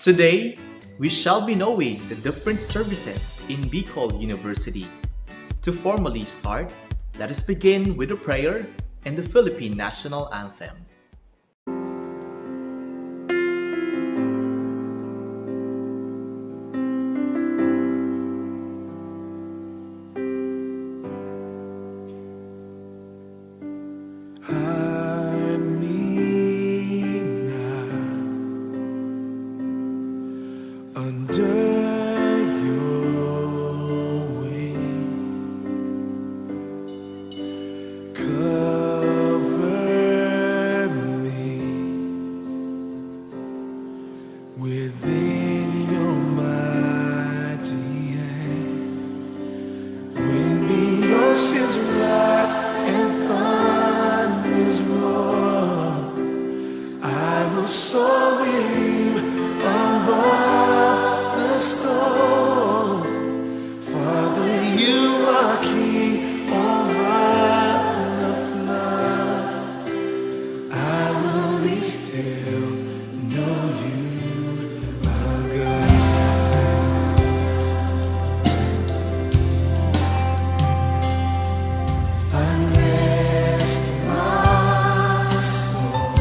Today, we shall be knowing the different services in Bicol University. To formally start, let us begin with a prayer and the Philippine National Anthem. Under your wing, cover me within your mighty hand. When the oceans rise and thunders roar, I will soar with you above the storm. Father, you are king over the flood. I will be still, know you are God. Find rest my soul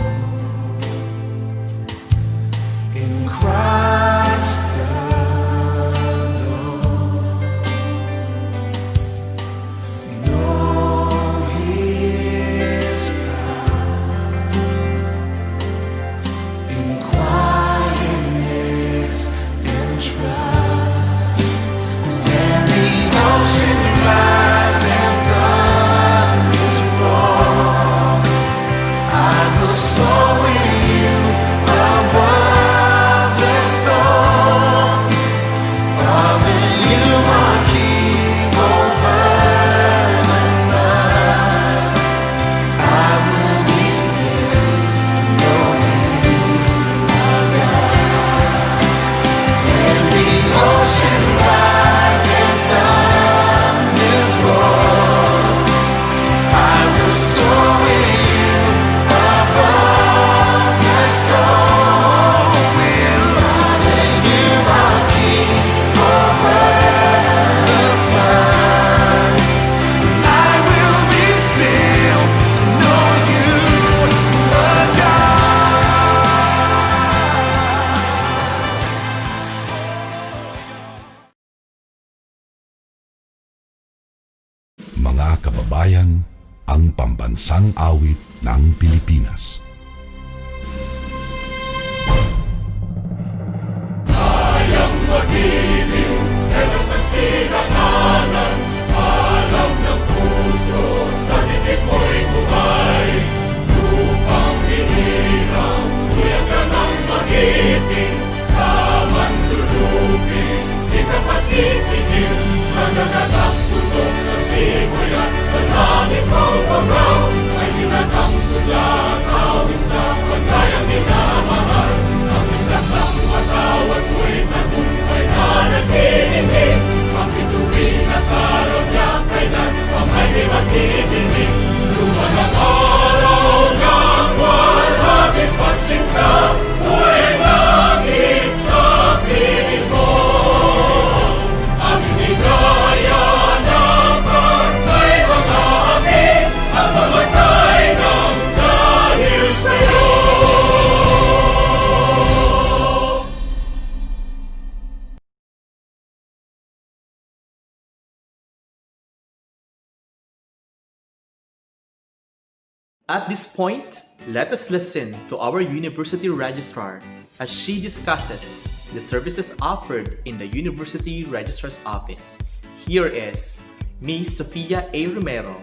in Christ alone. Know His power in quietness and trust. When the oceans rise and thunders roar, I will soar with you above the storm. Father, you are king over the flood. I will be still, know you are God. When the oceans rise and thunders roar, I will soar with you above the storm. Father, you are king over the flood. I will be still, know you are Mga kababayan, ang pambansang awit ng Pilipinas. Kayang mag-ibig, helas ng sinakanan, alam ng puso, sa titik mo'y buhay. Lupang hinirang, kuyak ka ng magiting, sa manluluping, di ka pasisigil, sa nagatang tutok sa simoy at sa langit mong pagaw, ay hinatang tula, kawin sa paglayang minamahal. Ang isang ng matawad mo'y tagumpay na nagtitindig, ang bituin at araw niya kailan pa may di magtitindig. Luman ang araw ng walhagit pagsinta, buhay langit sa piling mo. Ang inigaya ng pagkay mga api, ang mamatay ng dahil sa'yo. At this point, let us listen to our University Registrar as she discusses the services offered in the University Registrar's Office. Here is Ms. Sofia A. Romero.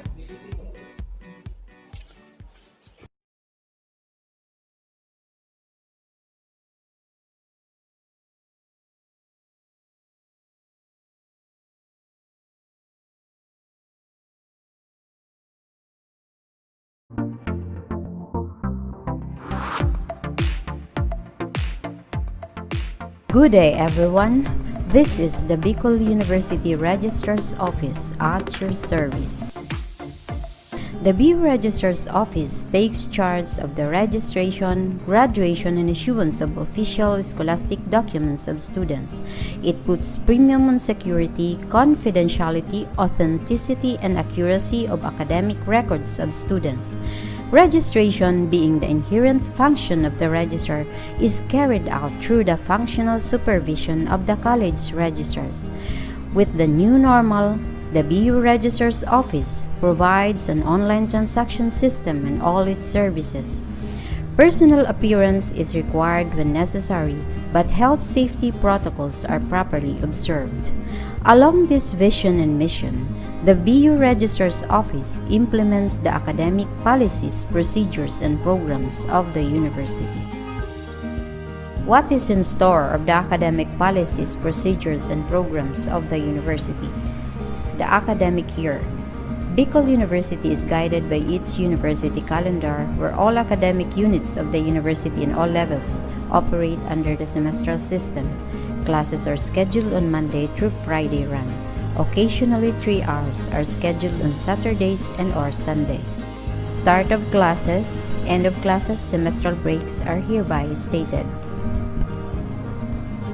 Good day, everyone. This is the Bicol University Registrar's Office at your service. The BU Registrar's Office takes charge of the registration, graduation, and issuance of official scholastic documents of students. It puts premium on security, confidentiality, authenticity, and accuracy of academic records of students. Registration, being the inherent function of the registrar, is carried out through the functional supervision of the college registrars. With the new normal, the BU Registrar's Office provides an online transaction system and all its services. Personal appearance is required when necessary, but health safety protocols are properly observed. Along this vision and mission, the BU Registrar's Office implements the academic policies, procedures, and programs of the university. What is in store of the academic policies, procedures, and programs of the university? The academic year. Bicol University is guided by its university calendar, where all academic units of the university in all levels operate under the semestral system. Classes are scheduled on Monday through Friday run. Occasionally, 3 hours are scheduled on Saturdays and or Sundays. Start of classes, end of classes, semestral breaks are hereby stated.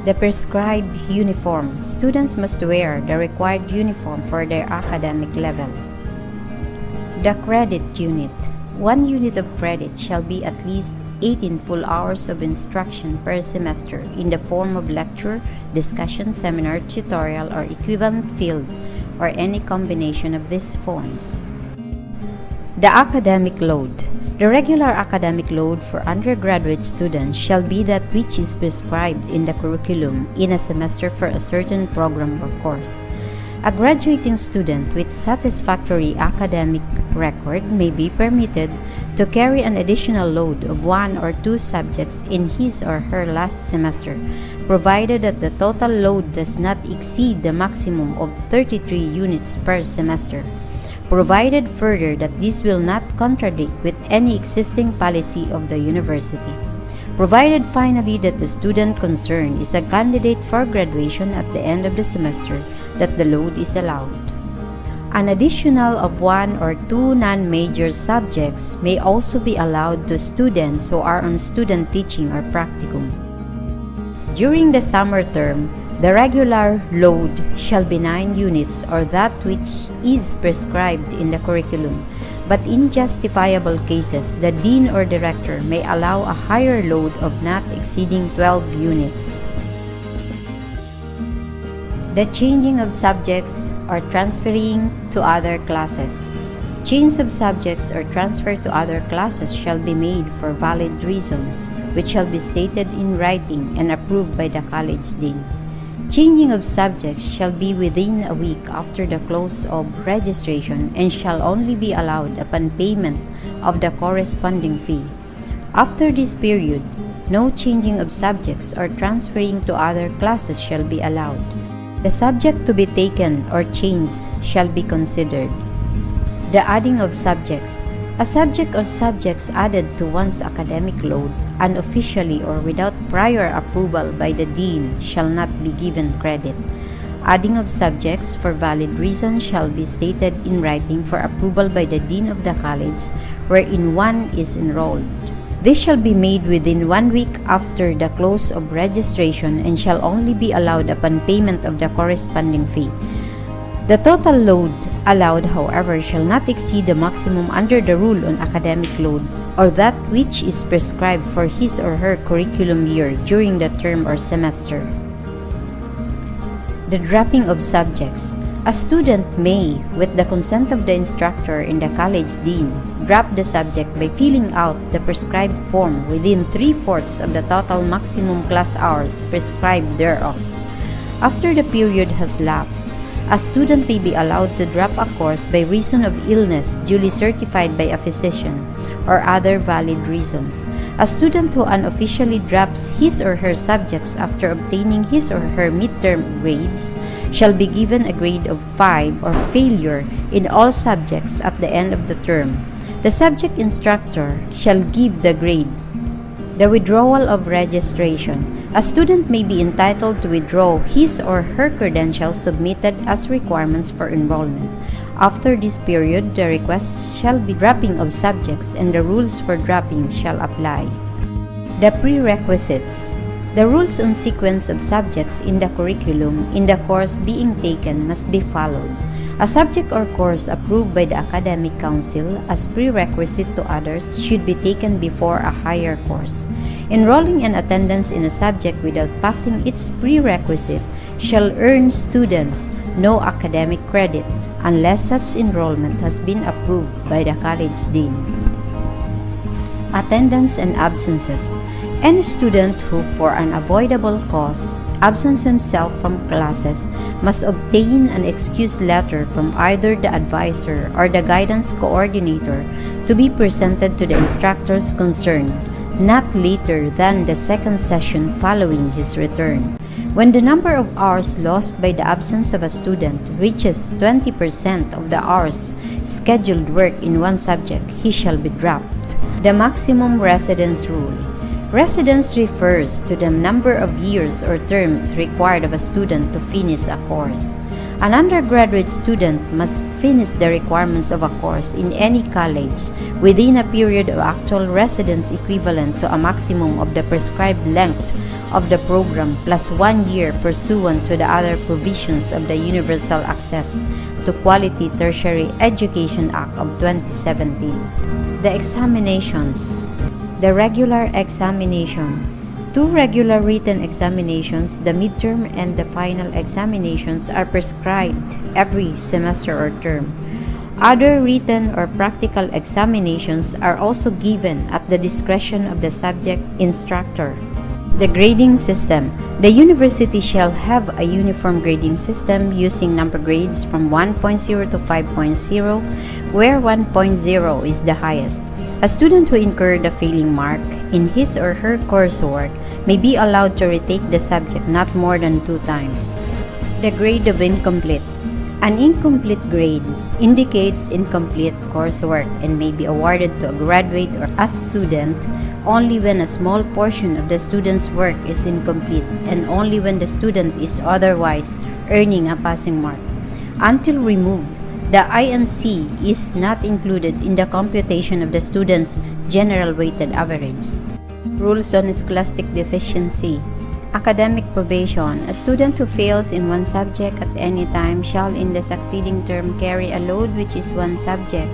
The prescribed uniform. Students must wear the required uniform for their academic level. The credit unit. 1 unit of credit shall be at least 18 full hours of instruction per semester in the form of lecture, discussion, seminar, tutorial, or equivalent field, or any combination of these forms. The academic load. The regular academic load for undergraduate students shall be that which is prescribed in the curriculum in a semester for a certain program or course. A graduating student with satisfactory academic record may be permitted to carry an additional load of 1 or 2 subjects in his or her last semester, provided that the total load does not exceed the maximum of 33 units per semester. Provided further that this will not contradict with any existing policy of the university. Provided finally that the student concerned is a candidate for graduation at the end of the semester, that the load is allowed. An additional of 1 or 2 non-major subjects may also be allowed to students who are on student teaching or practicum. During the summer term, the regular load shall be 9 units or that which is prescribed in the curriculum, but in justifiable cases, the dean or director may allow a higher load of not exceeding 12 units. The changing of subjects or transferring to other classes. Change of subjects or transfer to other classes shall be made for valid reasons, which shall be stated in writing and approved by the college dean. Changing of subjects shall be within a week after the close of registration and shall only be allowed upon payment of the corresponding fee. After this period, no changing of subjects or transferring to other classes shall be allowed. The subject to be taken or changed shall be considered. The adding of subjects. A subject or subjects added to one's academic load unofficially or without prior approval by the dean shall not be given credit. Adding of subjects for valid reason shall be stated in writing for approval by the dean of the college wherein one is enrolled. This shall be made within 1 week after the close of registration and shall only be allowed upon payment of the corresponding fee. The total load allowed, however, shall not exceed the maximum under the rule on academic load or that which is prescribed for his or her curriculum year during the term or semester. The dropping of subjects. A student may, with the consent of the instructor and the college dean, drop the subject by filling out the prescribed form within 3/4 of the total maximum class hours prescribed thereof. After the period has lapsed, a student may be allowed to drop a course by reason of illness duly certified by a physician or other valid reasons. A student who unofficially drops his or her subjects after obtaining his or her midterm grades shall be given a grade of 5 or failure in all subjects at the end of the term. The subject instructor shall give the grade. The withdrawal of registration. A student may be entitled to withdraw his or her credentials submitted as requirements for enrollment. After this period, the request shall be dropping of subjects and the rules for dropping shall apply. The prerequisites. The rules on sequence of subjects in the curriculum in the course being taken must be followed. A subject or course approved by the Academic Council as prerequisite to others should be taken before a higher course. Enrolling and attendance in a subject without passing its prerequisite shall earn students no academic credit unless such enrollment has been approved by the college dean. Attendance and absences. Any student who, for an avoidable cause, absents himself from classes must obtain an excuse letter from either the advisor or the guidance coordinator to be presented to the instructors concerned, not later than the second session following his return. When the number of hours lost by the absence of a student reaches 20% of the hours scheduled work in one subject, he shall be dropped. The maximum residence rule. Residence refers to the number of years or terms required of a student to finish a course. An undergraduate student must finish the requirements of a course in any college within a period of actual residence equivalent to a maximum of the prescribed length of the program plus 1 year pursuant to the other provisions of the Universal Access to Quality Tertiary Education Act of 2017. The examinations. The regular examination. 2 regular written examinations, the midterm and the final examinations, are prescribed every semester or term. Other written or practical examinations are also given at the discretion of the subject instructor. The grading system. The university shall have a uniform grading system using number grades from 1.0 to 5.0, where 1.0 is the highest. A student who incurred a failing mark in his or her coursework may be allowed to retake the subject not more than 2 times. The grade of incomplete. An incomplete grade indicates incomplete coursework and may be awarded to a graduate or a student only when a small portion of the student's work is incomplete and only when the student is otherwise earning a passing mark. Until removed, the INC is not included in the computation of the student's general weighted average. Rules on scholastic deficiency. Academic probation. A student who fails in one subject at any time shall in the succeeding term carry a load which is one subject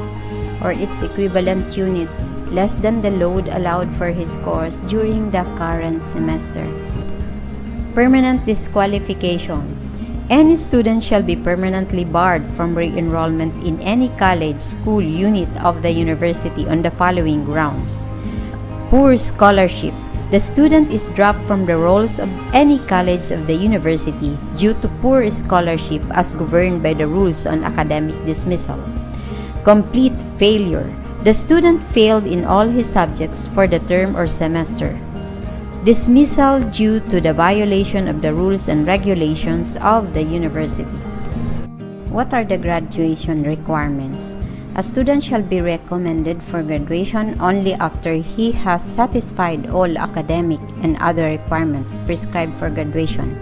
or its equivalent units less than the load allowed for his course during the current semester. Permanent disqualification. Any student shall be permanently barred from re-enrollment in any college, school, unit of the university on the following grounds. Poor scholarship. The student is dropped from the rolls of any college of the university due to poor scholarship as governed by the rules on academic dismissal. Complete failure. The student failed in all his subjects for the term or semester. Dismissal due to the violation of the rules and regulations of the university. What are the graduation requirements? A student shall be recommended for graduation only after he has satisfied all academic and other requirements prescribed for graduation.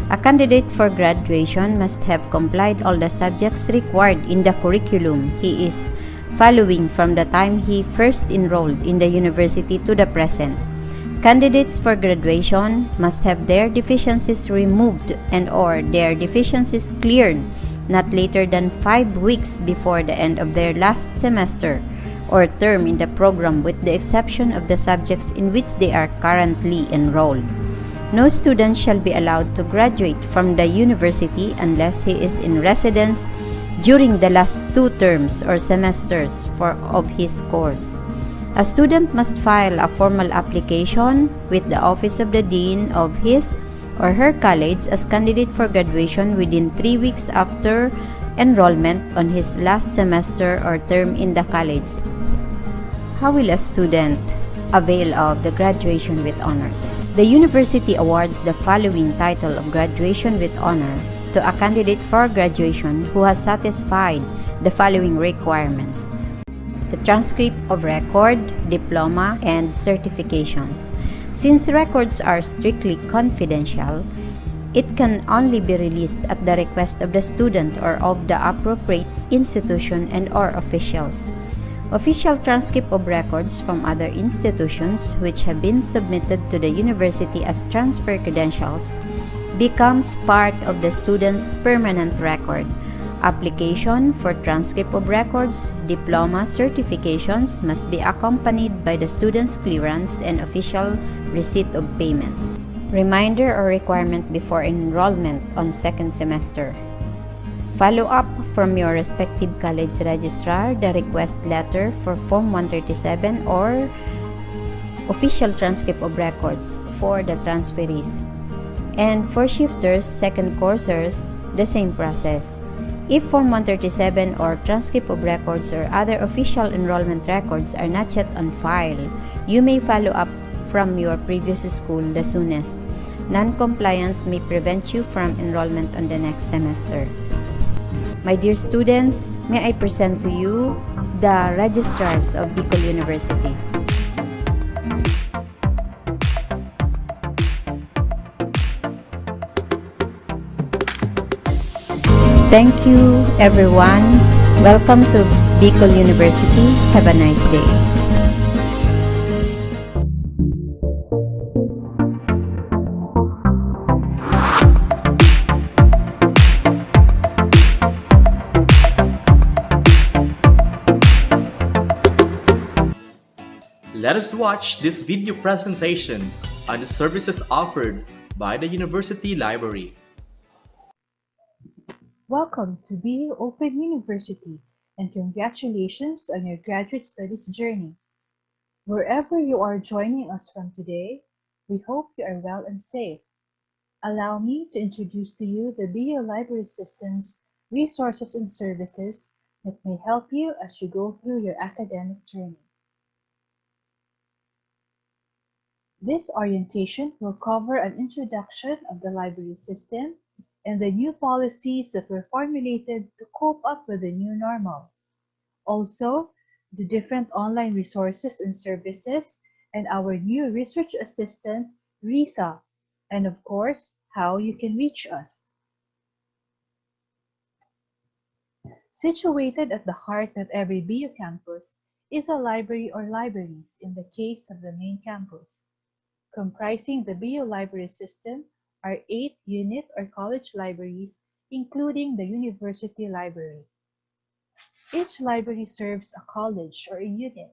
A candidate for graduation must have complied all the subjects required in the curriculum he is following from the time he first enrolled in the university to the present. Candidates for graduation must have their deficiencies removed and/or their deficiencies cleared not later than 5 weeks before the end of their last semester or term in the program with the exception of the subjects in which they are currently enrolled. No student shall be allowed to graduate from the university unless he is in residence during the last 2 terms or semesters of his course. A student must file a formal application with the office of the dean of his or her college as candidate for graduation within 3 weeks after enrollment on his last semester or term in the college. How will a student avail of the graduation with honors? The university awards the following title of graduation with honor to a candidate for graduation who has satisfied the following requirements: the transcript of record, diploma, and certifications. Since records are strictly confidential, It can only be released at the request of the student or of the appropriate institution and/or officials. Official transcript of records from other institutions which have been submitted to the university as transfer credentials becomes part of the student's permanent record. Application for transcript of records, diploma certifications must be accompanied by the student's clearance and official receipt of payment. Reminder or requirement before enrollment on second semester. Follow up from your respective college registrar the request letter for Form 137 or official transcript of records for the transferees. And for shifters, second coursers, the same process. If Form 137 or transcript of records or other official enrollment records are not yet on file, you may follow up from your previous school the soonest. Non-compliance may prevent you from enrollment on the next semester. My dear students, may I present to you the registrars of Bicol University. Thank you, everyone. Welcome to Bicol University. Have a nice day. Let us watch this video presentation on the services offered by the University Library. Welcome to BU Open University and congratulations on your graduate studies journey. Wherever you are joining us from today, we hope you are well and safe. Allow me to introduce to you the BU Library System's resources and services that may help you as you go through your academic journey. This orientation will cover an introduction of the library system and the new policies that were formulated to cope up with the new normal. Also, the different online resources and services and our new research assistant, Risa, and of course, how you can reach us. Situated at the heart of every BU campus is a library or libraries in the case of the main campus. Comprising the BU library system are 8 unit or college libraries, including the university library. Each library serves a college or a unit.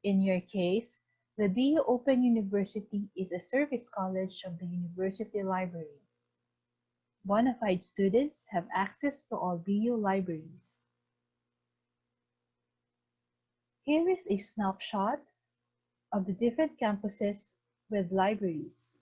In your case, the BU Open University is a service college of the university library. Bona fide students have access to all BU libraries. Here is a snapshot of the different campuses with libraries.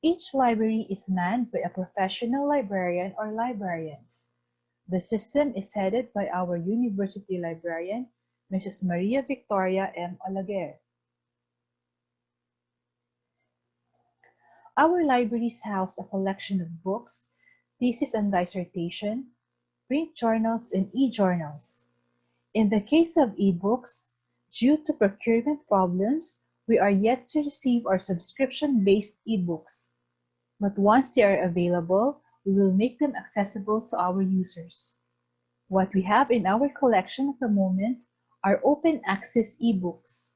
Each library is manned by a professional librarian or librarians. The system is headed by our university librarian, Mrs. Maria Victoria M. Olaguer. Our libraries house a collection of books, thesis and dissertation, print journals, and e-journals. In the case of e-books, due to procurement problems, we are yet to receive our subscription-based e-books. But once they are available, we will make them accessible to our users. What we have in our collection at the moment are open access e-books.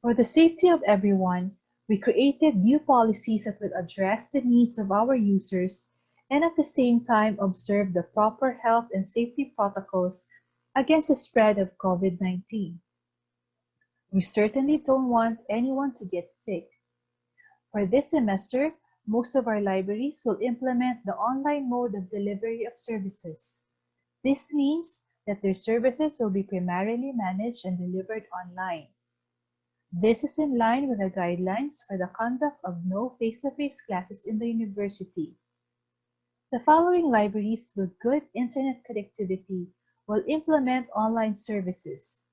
For the safety of everyone, we created new policies that will address the needs of our users and at the same time observe the proper health and safety protocols against the spread of COVID-19. We certainly don't want anyone to get sick. For this semester, most of our libraries will implement the online mode of delivery of services. This means that their services will be primarily managed and delivered online. This is in line with the guidelines for the conduct of no face-to-face classes in the university. The following libraries with good internet connectivity will implement online services.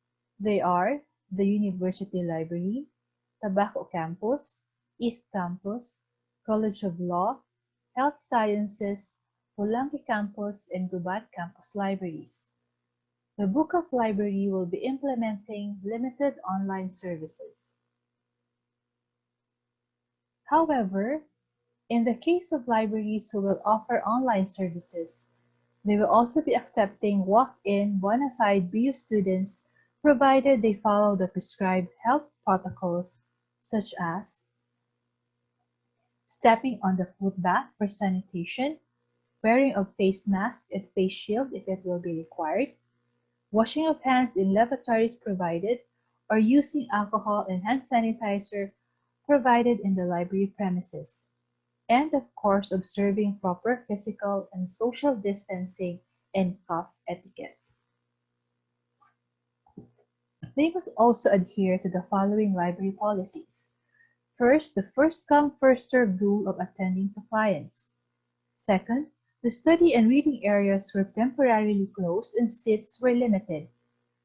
They are the University Library, Tabaco Campus, East Campus, College of Law, Health Sciences, Pulangi Campus, and Gubat Campus libraries. The Book of Library will be implementing limited online services. However, in the case of libraries who will offer online services, they will also be accepting walk-in bona fide BU students provided they follow the prescribed health protocols such as stepping on the foot bath for sanitation, wearing of face mask and face shield if it will be required, washing of hands in lavatories provided, or using alcohol and hand sanitizer provided in the library premises, and of course observing proper physical and social distancing and cough etiquette. They must also adhere to the following library policies. First, the first come, first served rule of attending to clients. Second, the study and reading areas were temporarily closed and seats were limited.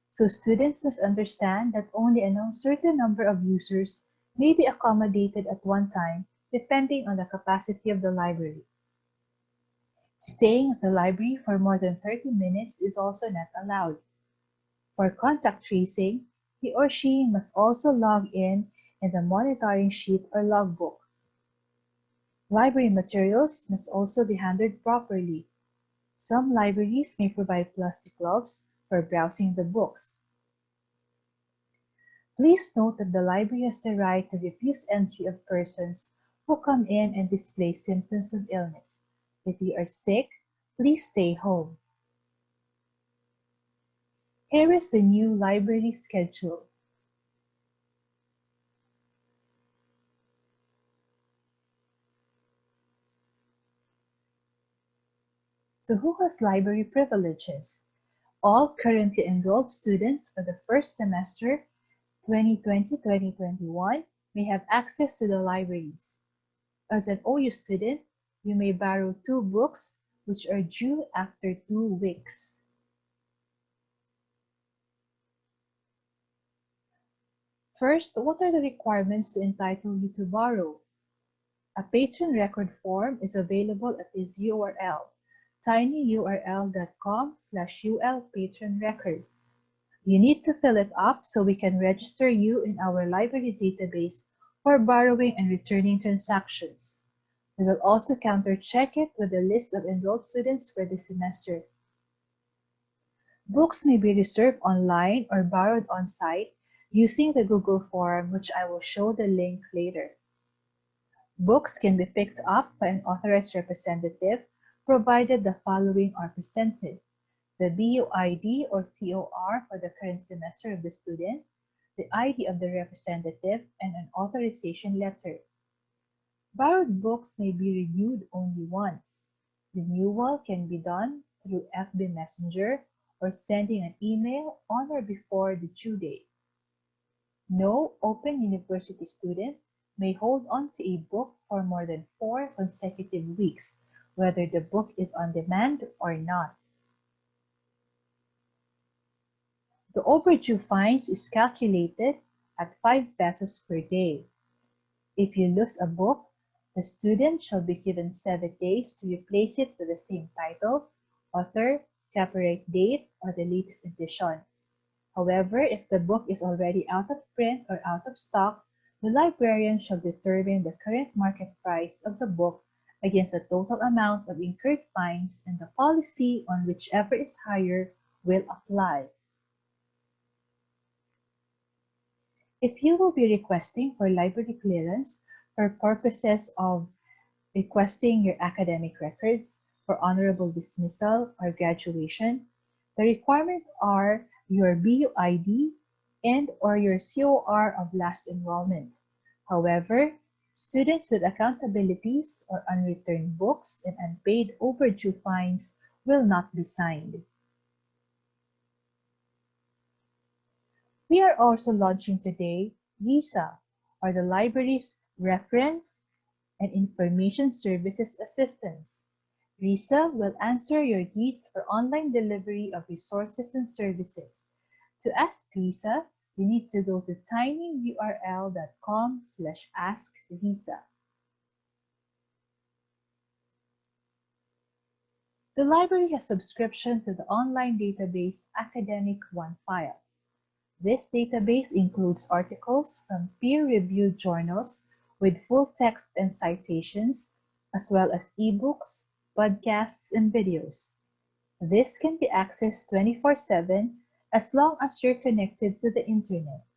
So students must understand that only a certain number of users may be accommodated at one time depending on the capacity of the library. Staying at the library for more than 30 minutes is also not allowed. For contact tracing, he or she must also log in the monitoring sheet or logbook. Library materials must also be handled properly. Some libraries may provide plastic gloves for browsing the books. Please note that the library has the right to refuse entry of persons who come in and display symptoms of illness. If you are sick, please stay home. Here is the new library schedule. So who has library privileges? All currently enrolled students for the first semester 2020-2021 may have access to the libraries. As an OU student, you may borrow 2 books which are due after 2 weeks. First, what are the requirements to entitle you to borrow? A patron record form is available at this URL, tinyurl.com/ulpatronrecord. You need to fill it up so we can register you in our library database for borrowing and returning transactions. We will also counter-check it with a list of enrolled students for the semester. Books may be reserved online or borrowed on-site using the Google form, which I will show the link later. Books can be picked up by an authorized representative provided the following are presented: the BU ID or COR for the current semester of the student, the ID of the representative, and an authorization letter. Borrowed books may be renewed only once. Renewal can be done through FB Messenger or sending an email on or before the due date. No Open University student may hold on to a book for more than 4 consecutive weeks, whether the book is on demand or not. The overdue fines is calculated at 5 pesos per day. If you lose a book, the student shall be given 7 days to replace it with the same title, author, copyright date, or the latest edition. However, if the book is already out of print or out of stock, the librarian shall determine the current market price of the book against the total amount of incurred fines, and the policy on whichever is higher will apply. If you will be requesting for library clearance for purposes of requesting your academic records for honorable dismissal or graduation, the requirements are your BU ID and or your COR of last enrollment. However, students with accountabilities or unreturned books and unpaid overdue fines will not be signed. We are also launching today RISA, or the Library's Reference and Information Services Assistance. RISA will answer your needs for online delivery of resources and services. To ask RISA, you need to go to tinyurl.com/askrisa. The library has subscription to the online database Academic OneFile. This database includes articles from peer-reviewed journals with full text and citations, as well as ebooks, podcasts, and videos. This can be accessed 24/7 as long as you're connected to the internet.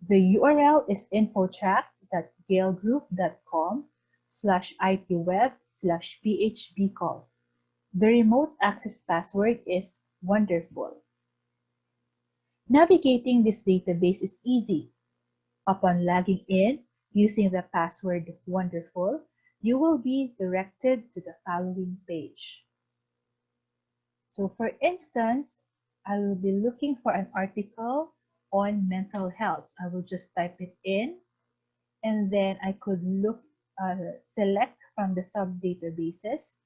The URL is infochat.galegroup.com/itweb/phbcall. The remote access password is wonderful. Navigating this database is easy. Upon logging in using the password wonderful, you will be directed to the following page. So for instance, I will be looking for an article on mental health. I will just type it in, and then I could select from the sub-databases,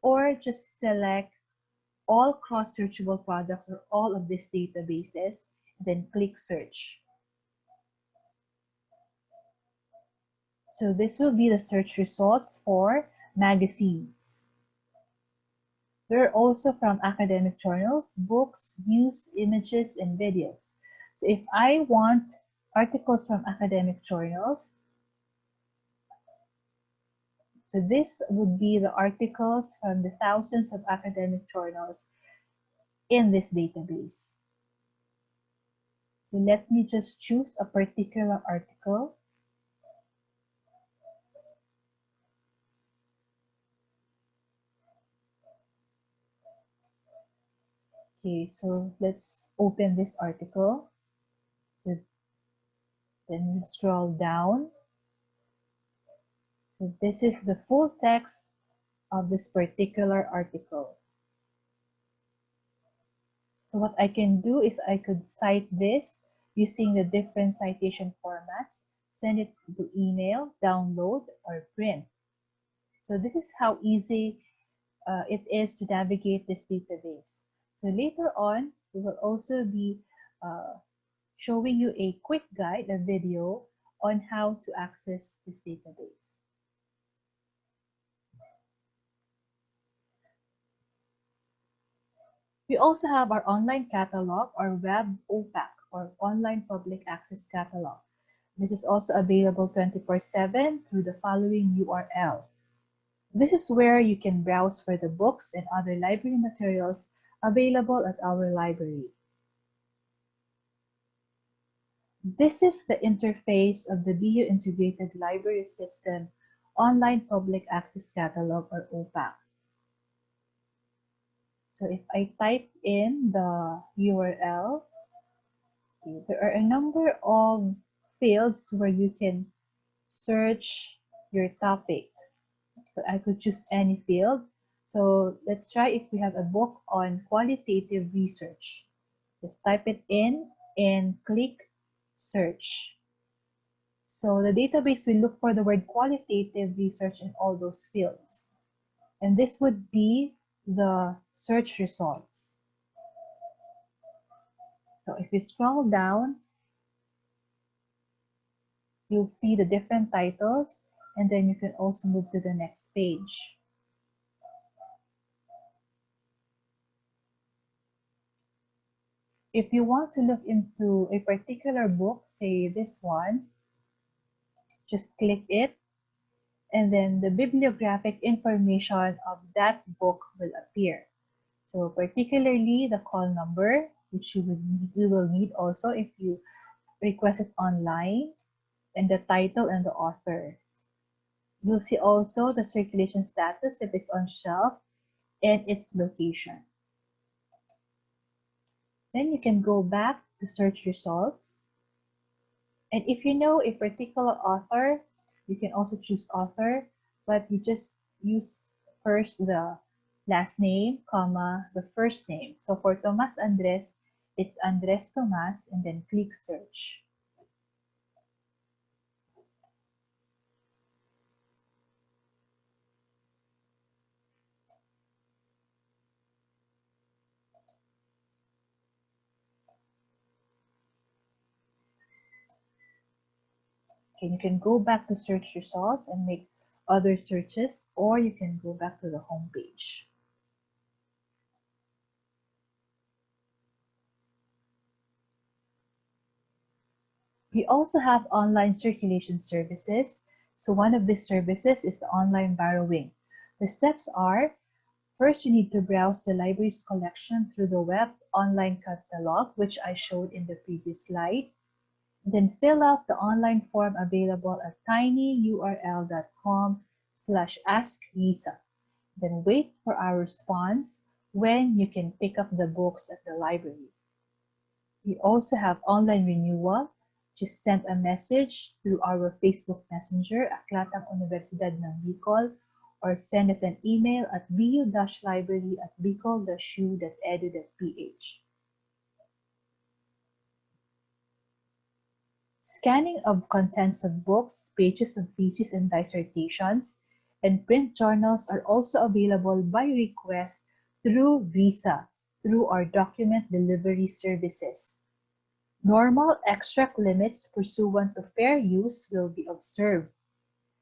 or just select all cross-searchable products or all of these databases, then click search. So this will be the search results for magazines. There are also from academic journals, books, news, images, and videos. So if I want articles from academic journals, so this would be the articles from the thousands of academic journals in this database. So let me just choose a particular article. Okay, so let's open this article. So then we scroll down. So this is the full text of this particular article. So what I can do is I could cite this using the different citation formats, send it to email, download, or print. So this is how easy it is to navigate this database. So later on, we will also be showing you a quick guide, a video on how to access this database. We also have our online catalog or web OPAC or online public access catalog. This is also available 24/7 through the following URL. This is where you can browse for the books and other library materials available at our library. This is the interface of the BU Integrated Library System Online Public Access Catalog or OPAC. So if I type in the URL, there are a number of fields where you can search your topic. So I could choose any field. So let's try if we have a book on qualitative research. Just type it in and click search. So the database will look for the word qualitative research in all those fields. And this would be the search results. So if you scroll down, you'll see the different titles, and then you can also move to the next page. If you want to look into a particular book, say this one, just click it, and then the bibliographic information of that book will appear. So particularly the call number, which you will need also if you request it online, and the title and the author. You'll see also the circulation status if it's on shelf and its location. Then you can go back to search results. And if you know a particular author, you can also choose author, but you just use first the last name, comma, the first name. So for Tomas Andres, it's Andres Tomas, and then click search. Okay, you can go back to search results and make other searches, or you can go back to the home page. We also have online circulation services. So one of these services is the online borrowing. The steps are: first, you need to browse the library's collection through the web online catalog, which I showed in the previous slide. Then fill out the online form available at tinyurl.com/askvisa. Then wait for our response when you can pick up the books at the library. We also have online renewal. Just send a message through our Facebook Messenger, Aklatang Universidad ng Bicol, or send us an email at bu-library@bicol-u.edu.ph. Scanning of contents of books, pages of theses and dissertations, and print journals are also available by request through Visa, through our document delivery services. Normal extract limits pursuant to fair use will be observed,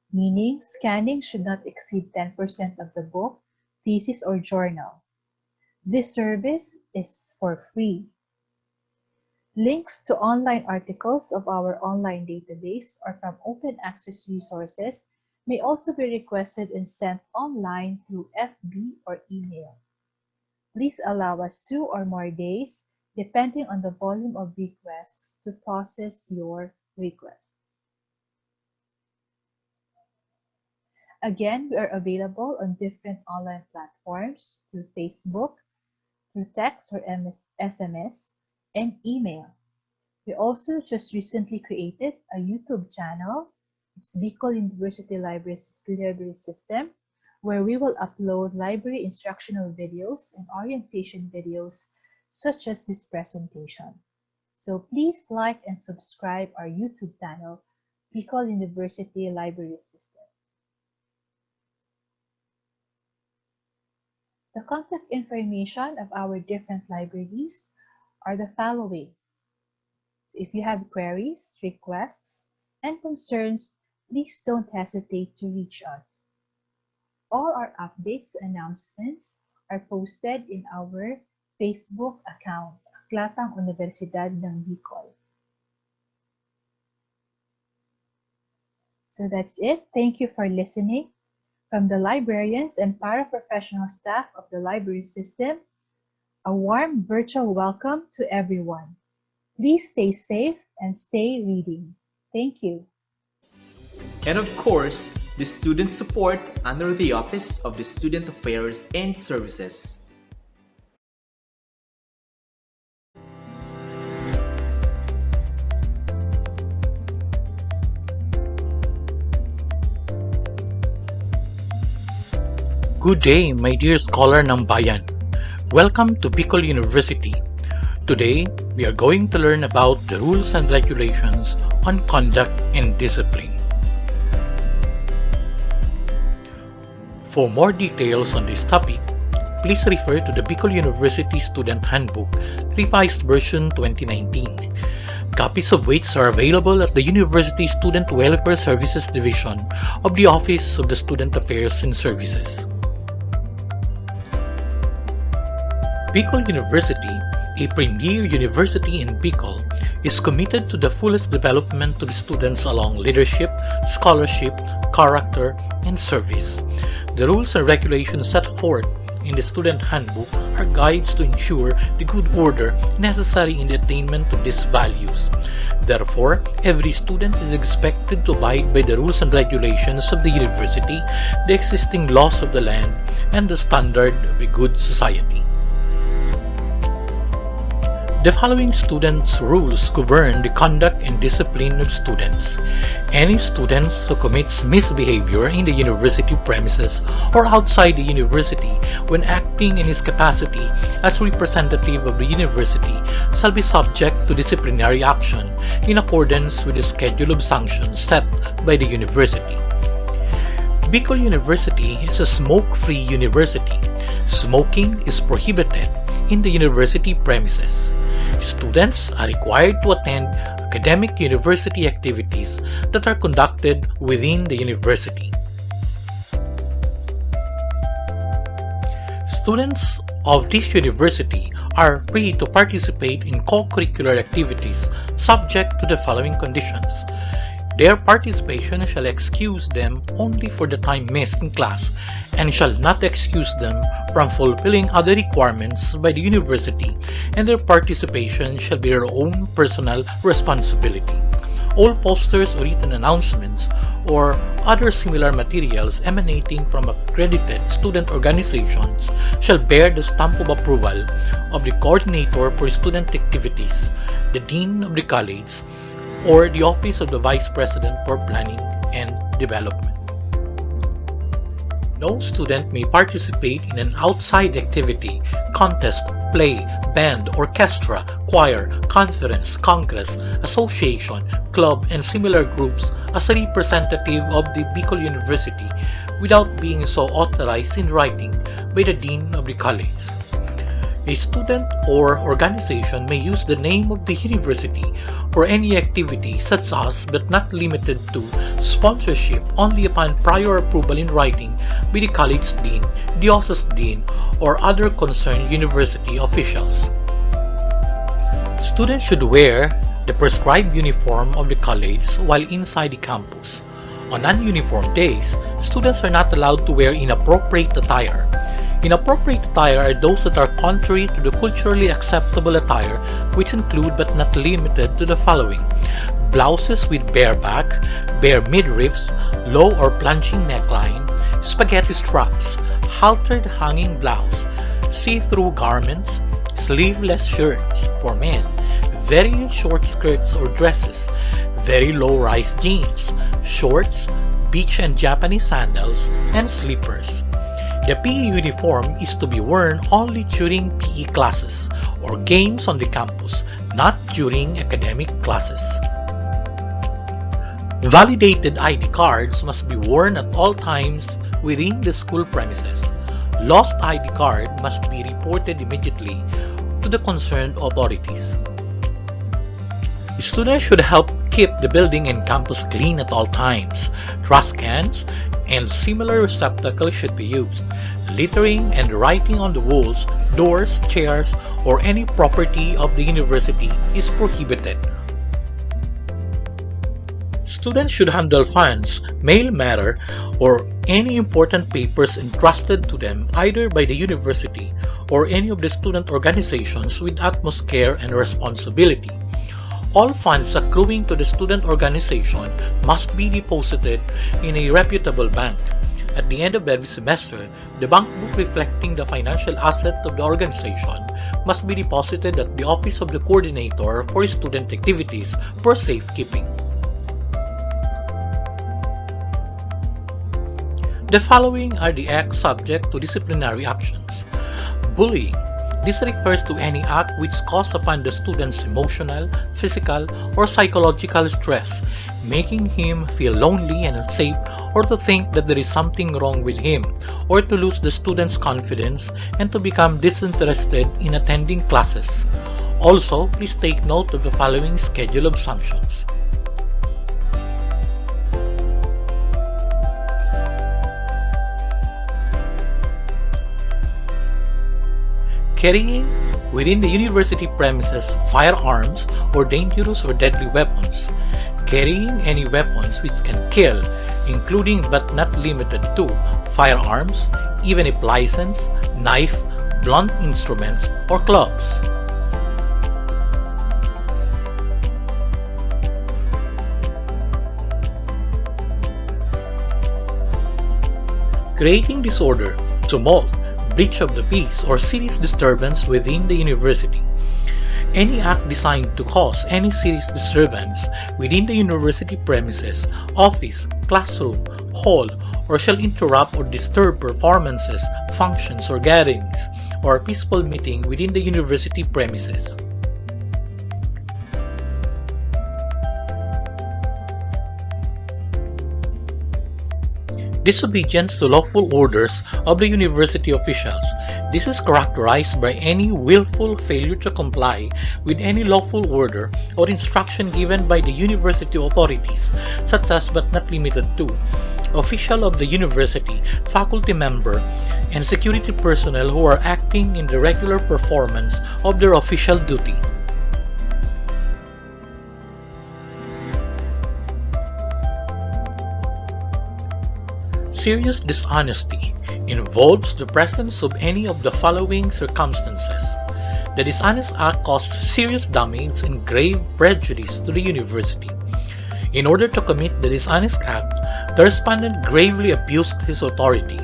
meaning scanning should not exceed 10% of the book, thesis, or journal. This service is for free. Links to online articles of our online database or from open access resources may also be requested and sent online through FB or email. Please allow us 2 or more days, depending on the volume of requests, to process your request. Again, we are available on different online platforms through Facebook, through text or SMS, and email. We also just recently created a YouTube channel. It's Bicol University Library System, where we will upload library instructional videos and orientation videos such as this presentation. So please like and subscribe our YouTube channel, Bicol University Library System. The contact information of our different libraries are the following. So if you have queries, requests, and concerns, please don't hesitate to reach us. All our updates and announcements are posted in our Facebook account, Aklatang Universidad ng Bicol. So that's it. Thank you for listening. From the librarians and paraprofessional staff of the library system, a warm virtual welcome to everyone. Please stay safe and stay reading. Thank you. And of course, the student support under the Office of the Student Affairs and Services. Good day, my dear scholar ng bayan. Welcome to Bicol University. Today, we are going to learn about the rules and regulations on conduct and discipline. For more details on this topic, please refer to the Bicol University Student Handbook, Revised Version 2019. Copies of which are available at the University Student Welfare Services Division of the Office of the Student Affairs and Services. Bicol University, a premier university in Bicol, is committed to the fullest development of students along leadership, scholarship, character, and service. The rules and regulations set forth in the Student Handbook are guides to ensure the good order necessary in the attainment of these values. Therefore, every student is expected to abide by the rules and regulations of the university, the existing laws of the land, and the standard of a good society. The following students' rules govern the conduct and discipline of students. Any student who commits misbehavior in the university premises or outside the university when acting in his capacity as representative of the university shall be subject to disciplinary action in accordance with the schedule of sanctions set by the university. Bicol University is a smoke-free university. Smoking is prohibited in the university premises. Students are required to attend academic university activities that are conducted within the university. Students of this university are free to participate in co-curricular activities subject to the following conditions. Their participation shall excuse them only for the time missed in class and shall not excuse them from fulfilling other requirements by the university, and their participation shall be their own personal responsibility. All posters or written announcements or other similar materials emanating from accredited student organizations shall bear the stamp of approval of the coordinator for student activities, the dean of the college, or the office of the vice president for planning and development. No student may participate in an outside activity, contest, play, band, orchestra, choir, conference, congress, association, club, and similar groups as a representative of the Bicol University without being so authorized in writing by the dean of the college. A student or organization may use the name of the university for any activity such as, but not limited to, sponsorship only upon prior approval in writing by the college dean, diocese dean, or other concerned university officials. Students should wear the prescribed uniform of the college while inside the campus. On non-uniform days, students are not allowed to wear inappropriate attire. Inappropriate attire are those that are contrary to the culturally acceptable attire, which include but not limited to the following: blouses with bare back, bare midriffs, low or plunging neckline, spaghetti straps, haltered hanging blouse, see-through garments, sleeveless shirts for men, very short skirts or dresses, very low-rise jeans, shorts, beach and Japanese sandals, and slippers. The PE uniform is to be worn only during PE classes or games on the campus, not during academic classes. Validated ID cards must be worn at all times within the school premises. Lost ID card must be reported immediately to the concerned authorities. Students should help keep the building and campus clean at all times. Trash cans and similar receptacles should be used. Littering and writing on the walls, doors, chairs, or any property of the university is prohibited. Students should handle funds, mail matter, or any important papers entrusted to them either by the university or any of the student organizations with utmost care and responsibility. All funds accruing to the student organization must be deposited in a reputable bank. At the end of every semester, the bank book reflecting the financial asset of the organization must be deposited at the office of the coordinator for student activities for safekeeping. The following are the acts subject to disciplinary actions. Bullying. This refers to any act which causes upon the student's emotional, physical, or psychological stress, making him feel lonely and unsafe, or to think that there is something wrong with him, or to lose the student's confidence and to become disinterested in attending classes. Also, please take note of the following schedule of sanctions. Carrying within the university premises firearms or dangerous or deadly weapons. Carrying any weapons which can kill, including but not limited to firearms, even if licensed, knife, blunt instruments, or clubs. Creating disorder, tumult, breach of the peace, or serious disturbance within the university. Any act designed to cause any serious disturbance within the university premises, office, classroom, hall, or shall interrupt or disturb performances, functions, or gatherings, or peaceful meeting within the university premises. Disobedience to lawful orders of the university officials. This is characterized by any willful failure to comply with any lawful order or instruction given by the university authorities, such as but not limited to official of the university, faculty member, and security personnel who are acting in the regular performance of their official duty. Serious dishonesty involves the presence of any of the following circumstances. The dishonest act caused serious damage and grave prejudice to the university. In order to commit the dishonest act, the respondent gravely abused his authority.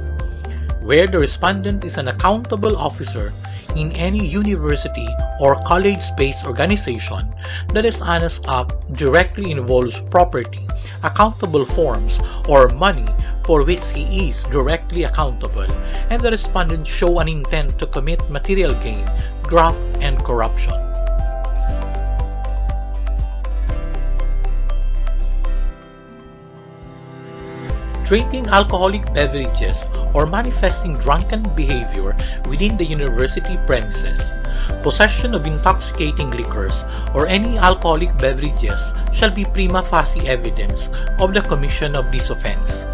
Where the respondent is an accountable officer in any university or college-based organization, the dishonest act directly involves property, accountable forms, or money for which he is directly accountable, and the respondent show an intent to commit material gain, graft, and corruption. Drinking alcoholic beverages or manifesting drunken behavior within the university premises, possession of intoxicating liquors or any alcoholic beverages shall be prima facie evidence of the commission of this offense.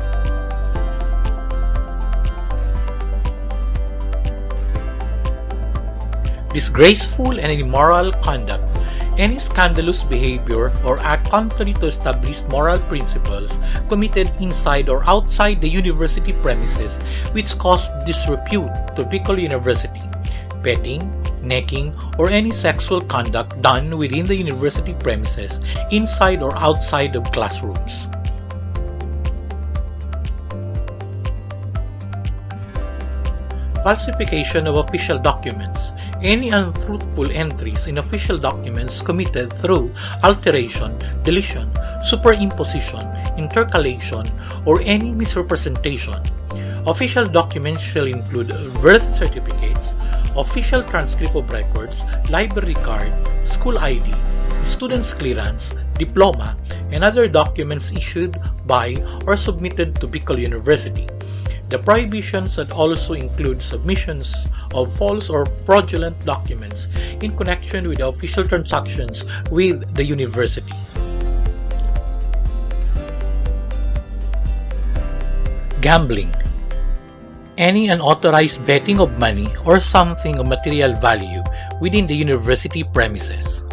Disgraceful and immoral conduct. Any scandalous behavior or act contrary to established moral principles committed inside or outside the university premises which caused disrepute to Bicol University. Petting, necking, or any sexual conduct done within the university premises inside or outside of classrooms. Falsification of official documents. Any untruthful entries in official documents committed through alteration, deletion, superimposition, intercalation, or any misrepresentation. Official documents shall include birth certificates, official transcript of records, library card, school ID, student's clearance, diploma, and other documents issued by or submitted to Bicol University. The prohibitions that also include submissions of false or fraudulent documents in connection with the official transactions with the university. Gambling. Any unauthorized betting of money or something of material value within the university premises.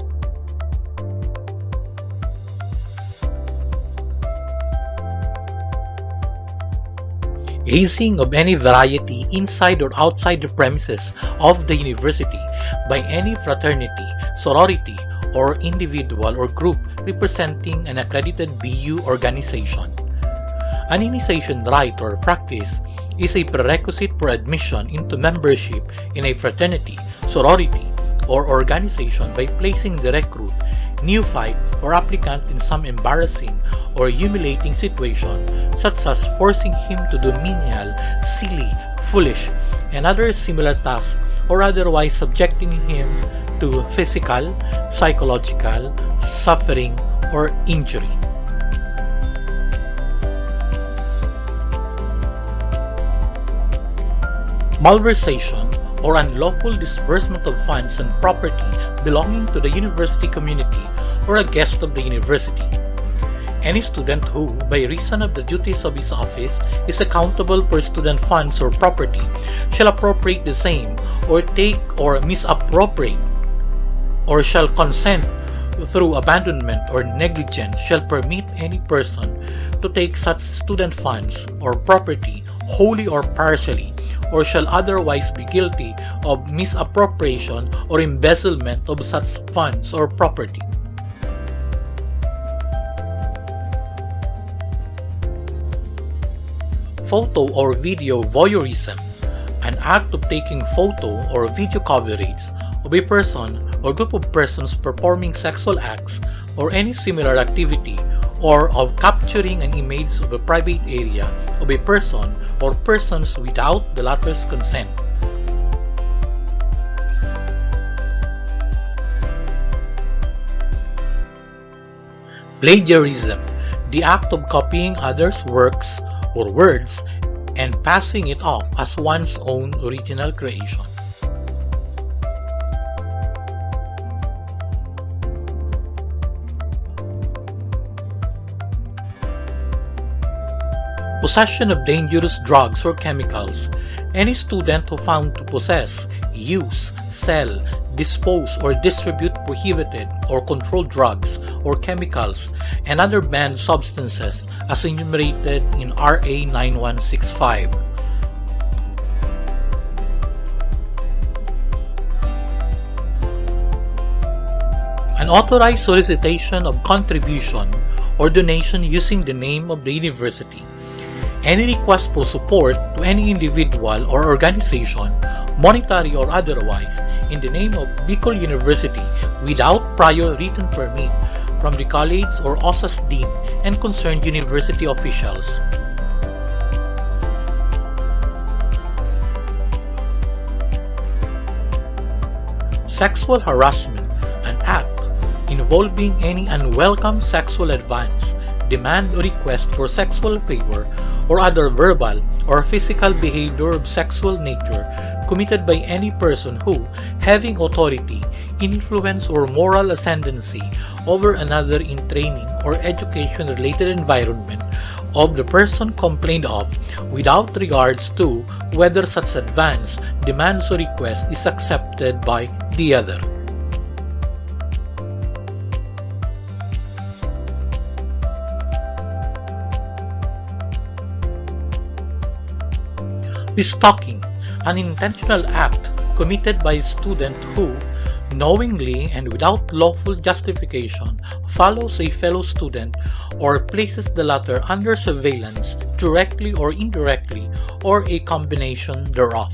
Hazing of any variety inside or outside the premises of the university by any fraternity, sorority, or individual or group representing an accredited BU organization. An initiation rite or practice is a prerequisite for admission into membership in a fraternity, sorority, or organization by placing the recruit, neophyte, or applicant in some embarrassing or humiliating situation, such as forcing him to do menial, silly, foolish, and other similar tasks, or otherwise subjecting him to physical, psychological, suffering, or injury. Malversation or unlawful disbursement of funds and property belonging to the university community or a guest of the university. Any student who, by reason of the duties of his office, is accountable for student funds or property shall appropriate the same, or take or misappropriate, or shall consent through abandonment or negligence shall permit any person to take such student funds or property wholly or partially, or shall otherwise be guilty of misappropriation or embezzlement of such funds or property. Photo or video voyeurism, an act of taking photo or video coverage of a person or group of persons performing sexual acts or any similar activity, or of capturing an image of a private area of a person or persons without the latter's consent. Plagiarism, the act of copying others' works or words and passing it off as one's own original creation. Possession of dangerous drugs or chemicals. Any student who found to possess, use, sell, dispose, or distribute prohibited or controlled drugs or chemicals, and other banned substances as enumerated in RA 9165. Unauthorized solicitation of contribution or donation using the name of the university. Any request for support to any individual or organization, monetary or otherwise, in the name of Bicol University without prior written permit from the college or OSAS dean and concerned university officials. Sexual harassment, an act involving any unwelcome sexual advance, demand or request for sexual favor or other verbal or physical behavior of sexual nature committed by any person who, having authority, influence or moral ascendancy over another in training or education-related environment of the person complained of, without regards to whether such advance, demands or request is accepted by the other. Stalking, an intentional act committed by a student who, knowingly and without lawful justification, follows a fellow student or places the latter under surveillance directly or indirectly or a combination thereof.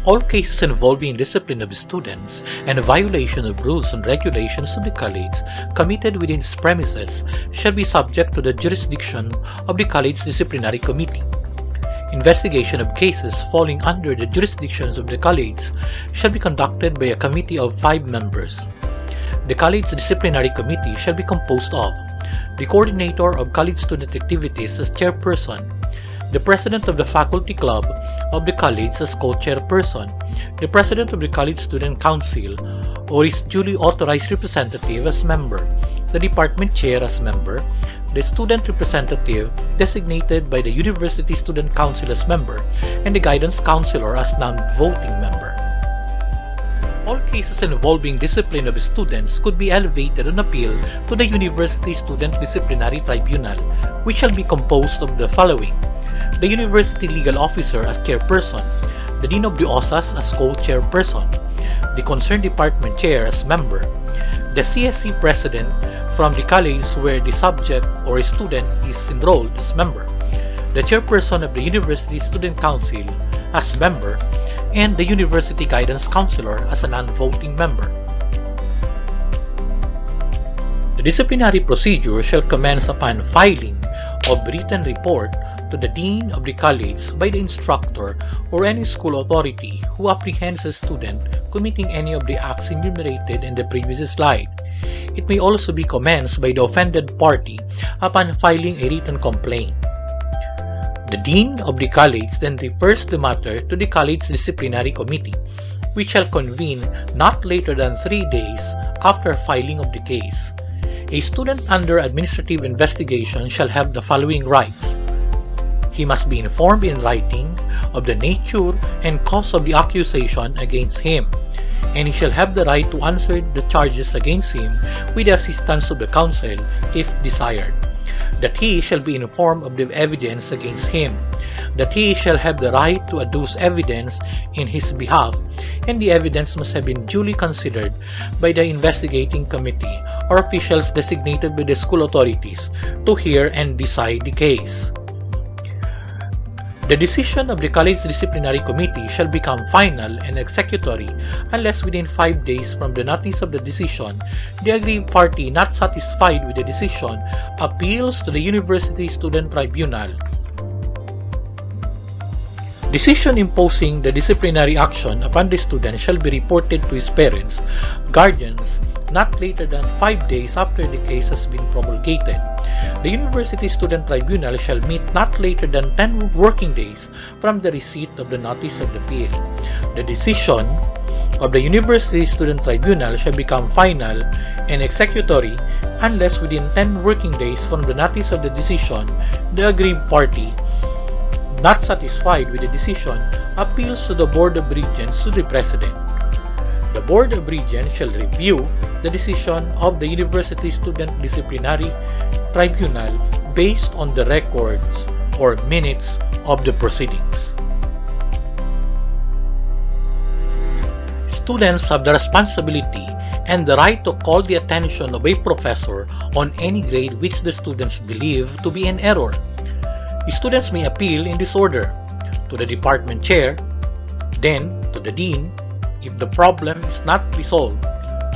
All cases involving discipline of students and violation of rules and regulations of the college committed within its premises shall be subject to the jurisdiction of the college disciplinary committee. Investigation of cases falling under the jurisdictions of the college shall be conducted by a committee of 5 members. The college disciplinary committee shall be composed of the coordinator of college student activities as chairperson, the president of the faculty club of the college as co-chairperson, the president of the college student council or his duly authorized representative as member, the department chair as member, the student representative designated by the university student council as member, and the guidance counselor as non-voting member. All cases involving discipline of students could be elevated on appeal to the University Student Disciplinary Tribunal, which shall be composed of the following: the University Legal Officer as chairperson, the Dean of the OSAS as co-chairperson, the concerned department chair as member, the CSC president from the college where the subject or a student is enrolled as member, the chairperson of the University Student Council as member, and the University Guidance Counselor as a non-voting member. The disciplinary procedure shall commence upon filing of written report to the Dean of the College by the instructor or any school authority who apprehends a student committing any of the acts enumerated in the previous slide. It may also be commenced by the offended party upon filing a written complaint. The Dean of the College then refers the matter to the College Disciplinary Committee, which shall convene not later than 3 days after filing of the case. A student under administrative investigation shall have the following rights. He must be informed in writing of the nature and cause of the accusation against him, and he shall have the right to answer the charges against him with the assistance of the counsel if desired. That he shall be informed of the evidence against him, that he shall have the right to adduce evidence in his behalf, and the evidence must have been duly considered by the investigating committee or officials designated by the school authorities to hear and decide the case. The decision of the College Disciplinary Committee shall become final and executory unless within 5 days from the notice of the decision, the aggrieved party not satisfied with the decision appeals to the University Student Tribunal. Decision imposing the disciplinary action upon the student shall be reported to his parents, guardians, not later than 5 days after the case has been promulgated. The University Student Tribunal shall meet not later than 10 working days from the receipt of the notice of appeal. The decision of the University Student Tribunal shall become final and executory unless within 10 working days from the notice of the decision, the aggrieved party Not satisfied with the decision, appeals to the Board of Regents to the President. The Board of Regents shall review the decision of the University Student Disciplinary Tribunal based on the records or minutes of the proceedings. Students have the responsibility and the right to call the attention of a professor on any grade which the students believe to be in error. Students may appeal in this order: to the department chair, then to the dean. If the problem is not resolved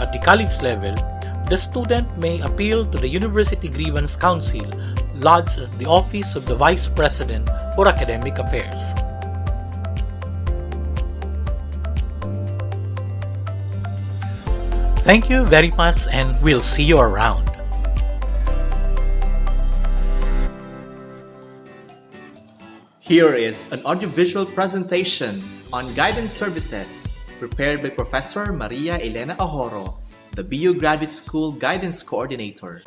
at the college level, the student may appeal to the University Grievance Council, lodged at the Office of the Vice President for Academic Affairs. Thank you very much, and we'll see you around. Here is an audiovisual presentation on guidance services prepared by Professor Maria Elena Ahoro, the BU Graduate School Guidance Coordinator.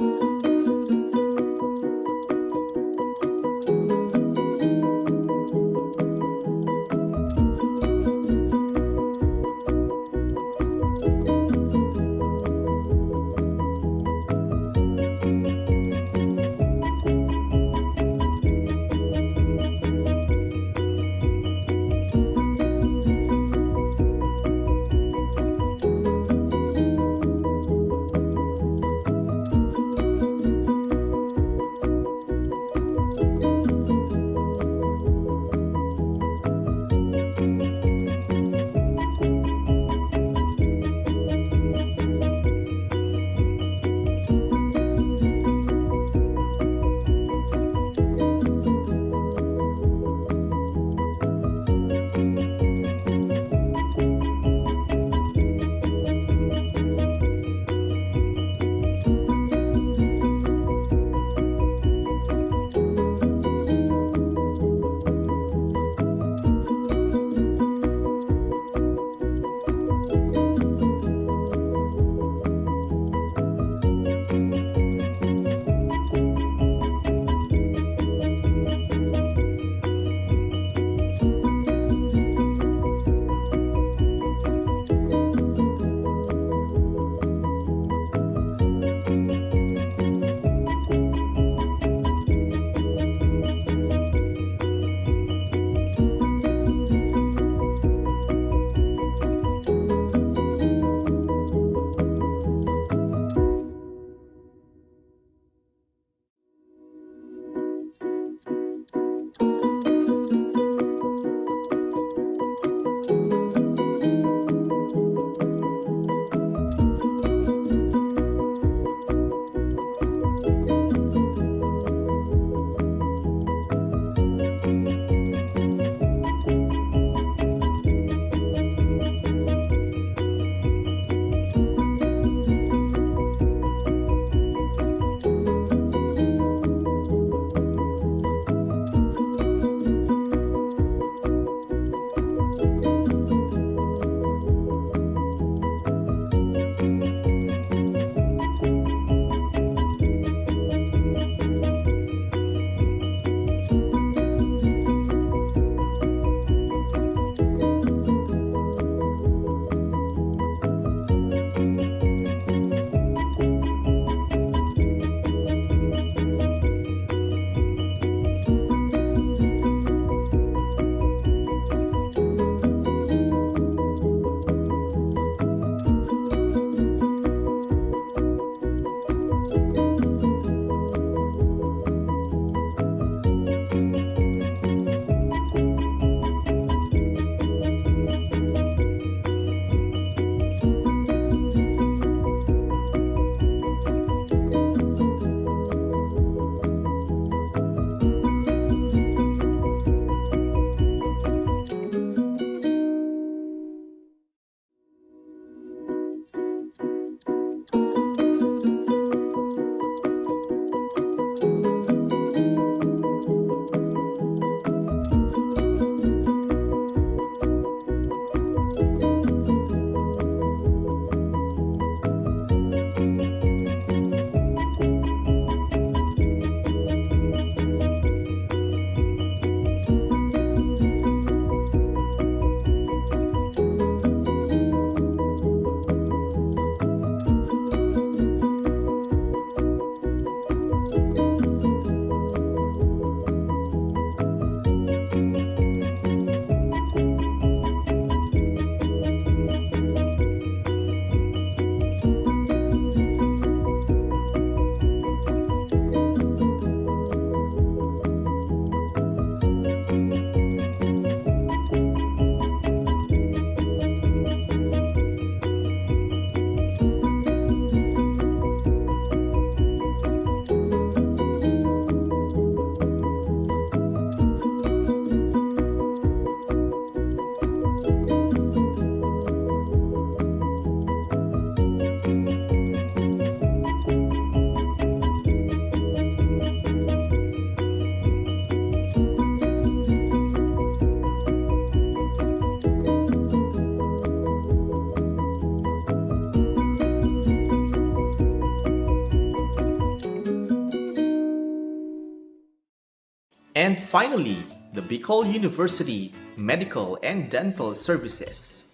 And finally, the Bicol University Medical and Dental Services.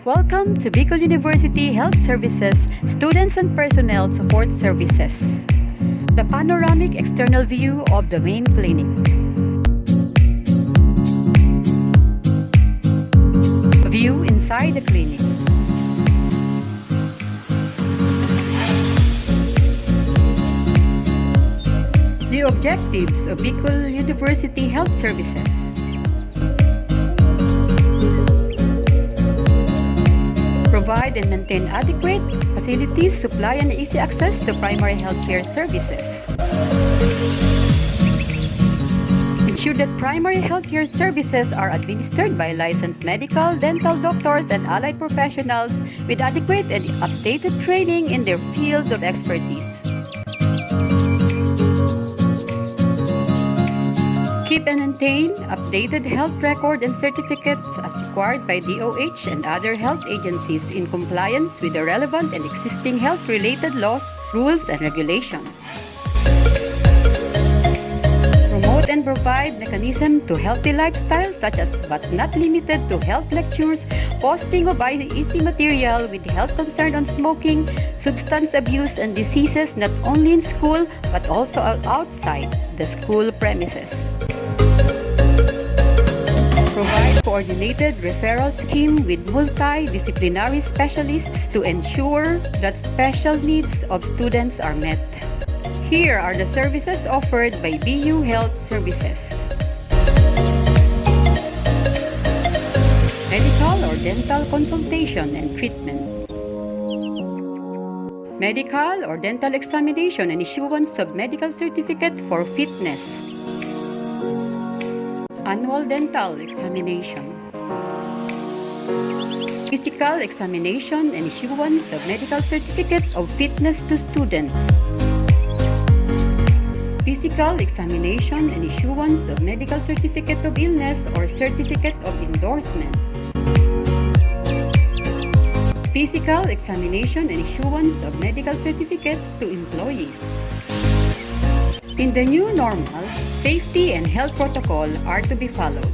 Welcome to Bicol University Health Services Students and Personnel Support Services. The panoramic external view of the main clinic. View inside the clinic. The objectives of Bicol University Health Services. Provide and maintain adequate facilities, supply and easy access to primary healthcare services. Ensure that primary healthcare services are administered by licensed medical, dental doctors, and allied professionals with adequate and updated training in their field of expertise. Keep and maintain updated health record and certificates as required by DOH and other health agencies in compliance with the relevant and existing health-related laws, rules, and regulations. Promote and provide mechanism to healthy lifestyle such as but not limited to health lectures, posting of easy material with health concern on smoking, substance abuse, and diseases not only in school but also outside the school premises. Provide coordinated referral scheme with multidisciplinary specialists to ensure that special needs of students are met. Here are the services offered by BU Health Services. Medical or dental consultation and treatment. Medical or dental examination and issuance of medical certificate for fitness. Annual dental examination. Physical examination and issuance of medical certificate of fitness to students. Physical examination and issuance of medical certificate of illness or certificate of endorsement. Physical examination and issuance of medical certificate to employees. In the new normal, safety and health protocol are to be followed.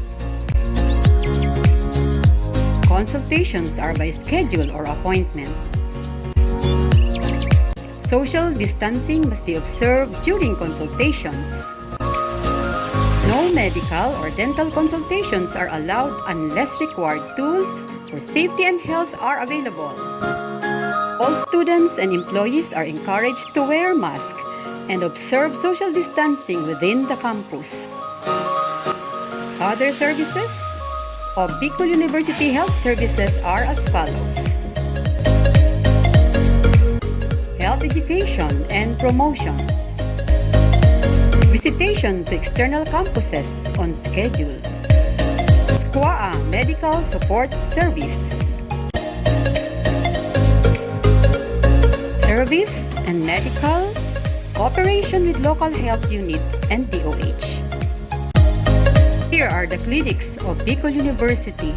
Consultations are by schedule or appointment. Social distancing must be observed during consultations. No medical or dental consultations are allowed unless required tools for safety and health are available. All students and employees are encouraged to wear masks and observe social distancing within the campus. Other services of Bicol University Health Services are as follows. Health education and promotion. Visitation to external campuses on schedule. SQA Medical Support Service. Service and medical cooperation with local health unit and DOH. Here are the clinics of Bicol University.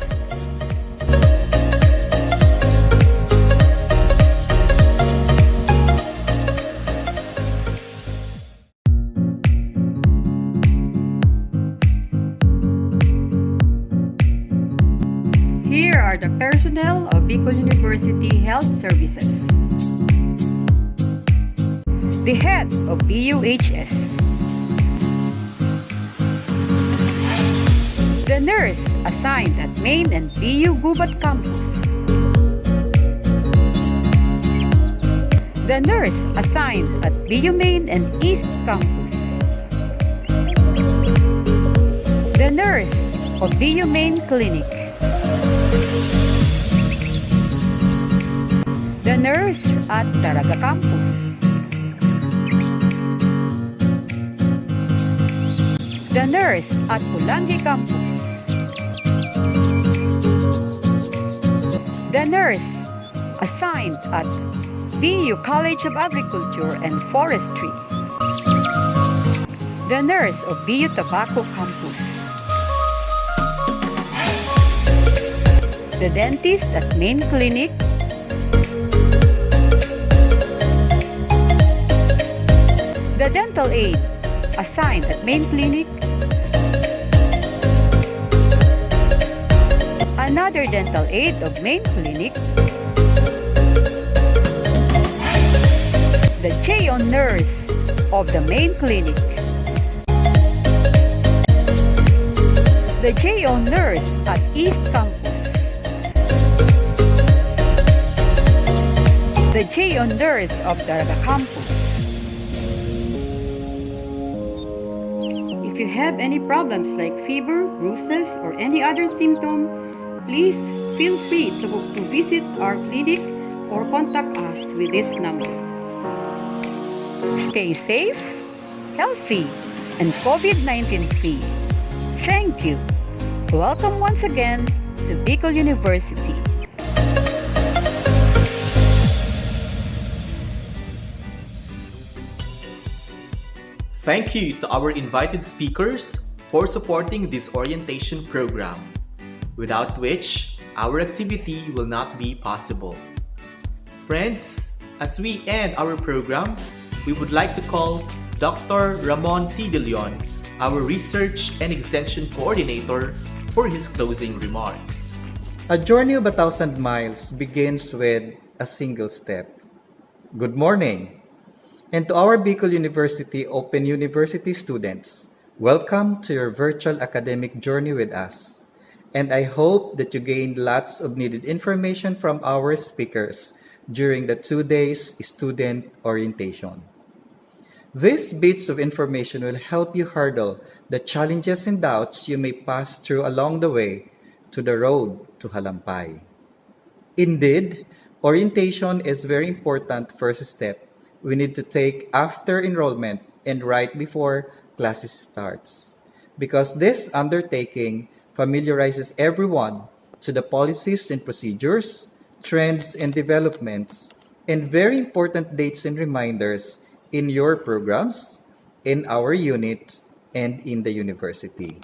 Here are the personnel of Bicol University Health Services. The head of BUHS. The nurse assigned at Main and BU Gubat campus. The nurse assigned at BU Main and East campus. The nurse of BU Main Clinic. The nurse at Daraga campus. The nurse at Pulangi campus. The nurse assigned at BU College of Agriculture and Forestry. The nurse of BU Tobacco campus. The dentist at Main Clinic. The dental aide assigned at Main Clinic another dental aide of main clinic, the JO nurse of the main clinic, the JO nurse at East Campus, the JO nurse of the campus. If you have any problems like fever, bruises, or any other symptom, please feel free to visit our clinic or contact us with this number. Stay safe, healthy, and COVID-19 free. Thank you. Welcome once again to Bicol University. Thank you to our invited speakers for supporting this orientation program, without which our activity will not be possible. Friends, as we end our program, we would like to call Dr. Ramon T. De Leon, our Research and Extension Coordinator, for his closing remarks. A journey of 1,000 miles begins with a single step. Good morning. And to our Bicol University Open University students, welcome to your virtual academic journey with us. And I hope that you gained lots of needed information from our speakers during the 2 days student orientation. These bits of information will help you hurdle the challenges and doubts you may pass through along the way to the road to Halampay. Indeed, orientation is a very important first step we need to take after enrollment and right before classes starts, because this undertaking familiarizes everyone to the policies and procedures, trends and developments, and very important dates and reminders in your programs, in our unit, and in the university.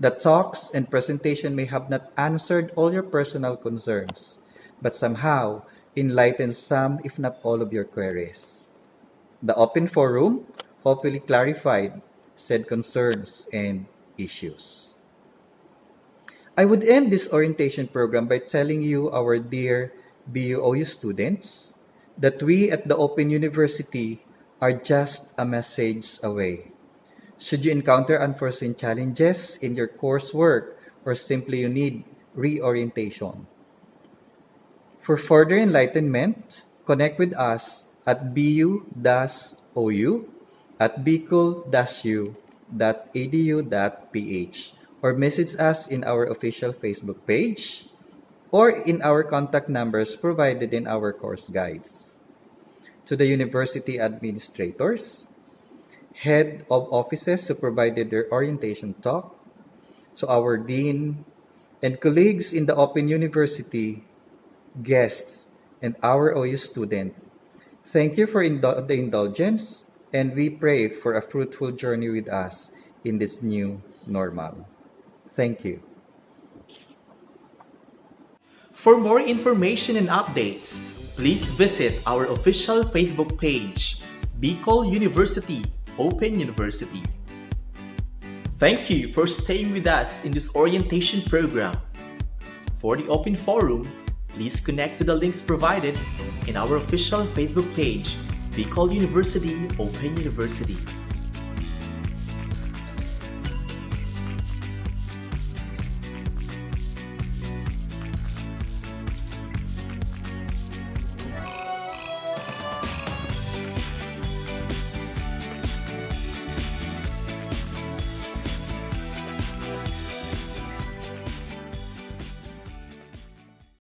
The talks and presentation may have not answered all your personal concerns, but somehow enlighten some, if not all, of your queries. The open forum hopefully clarified said concerns and issues. I would end this orientation program by telling you, our dear BUOU students, that we at the Open University are just a message away. Should you encounter unforeseen challenges in your coursework or simply you need reorientation, for further enlightenment, connect with us at bu-ou@bicol-u.edu.ph or message us in our official Facebook page or in our contact numbers provided in our course guides. To the university administrators, head of offices who provided their orientation talk, to our dean and colleagues in the Open University, guests, and our OU student, thank you for the indulgence, and we pray for a fruitful journey with us in this new normal. Thank you. For more information and updates, please visit our official Facebook page, Bicol University Open University. Thank you for staying with us in this orientation program. For the open forum, please connect to the links provided in our official Facebook page, Bicol University Open University.